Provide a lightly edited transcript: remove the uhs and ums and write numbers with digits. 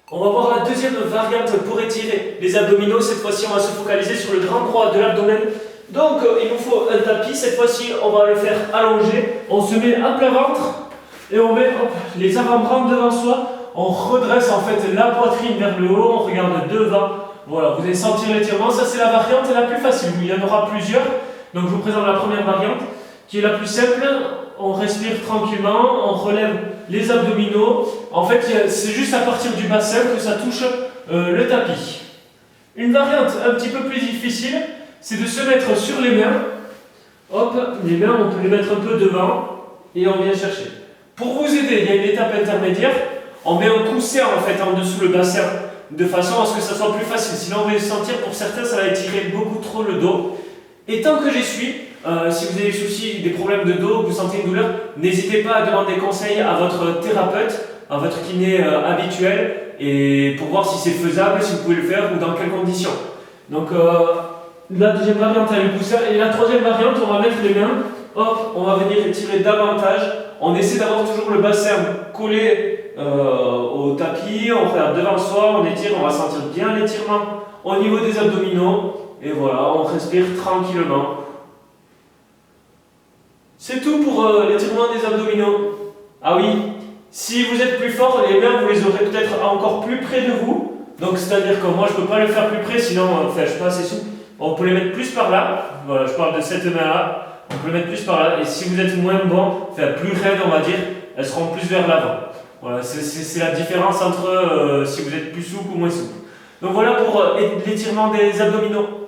On va voir la deuxième variante pour étirer les abdominaux. Cette fois-ci, on va se focaliser sur le grand croix de l'abdomen. Donc, il nous faut un tapis. Cette fois-ci, on va le faire allongé. On se met à plat ventre et on met les avant-bras devant soi. On redresse en fait la poitrine vers le haut. On regarde devant. Voilà, vous allez sentir l'étirement. Ça, c'est la variante la plus facile. Il y en aura plusieurs. Donc, je vous présente la première variante qui est la plus simple. On respire tranquillement, on relève les abdominaux. En fait, c'est juste à partir du bassin que ça touche le tapis. Une variante un petit peu plus difficile, c'est de se mettre sur les mains. Hop, les mains, on peut les mettre un peu devant et on vient chercher. Pour vous aider, il y a une étape intermédiaire. On met un coussin en fait en dessous le bassin de façon à ce que ça soit plus facile. Sinon, on va sentir pour certains, ça va étirer beaucoup trop le dos. Et tant que j'y suis, si vous avez des soucis, des problèmes de dos, vous sentez une douleur, n'hésitez pas à demander conseil à votre thérapeute, à votre kiné habituel, et pour voir si c'est faisable, si vous pouvez le faire ou dans quelles conditions. Donc la deuxième variante, elle est le coussin, et la troisième variante, on va mettre les mains, hop, on va venir étirer davantage. On essaie d'avoir toujours le bassin collé au tapis, on regarde devant soi, on étire, on va sentir bien l'étirement au niveau des abdominaux. Et voilà, on respire tranquillement. C'est tout pour l'étirement des abdominaux. Ah oui, si vous êtes plus fort, les mains, vous les aurez peut-être encore plus près de vous. Donc c'est-à-dire que moi, je ne peux pas le faire plus près, sinon je ne suis pas assez souple. On peut les mettre plus par là. Voilà, je parle de cette main-là. On peut les mettre plus par là. Et si vous êtes moins bon, plus raide, on va dire, elles seront plus vers l'avant. Voilà, c'est la différence entre si vous êtes plus souple ou moins souple. Donc voilà pour l'étirement des abdominaux.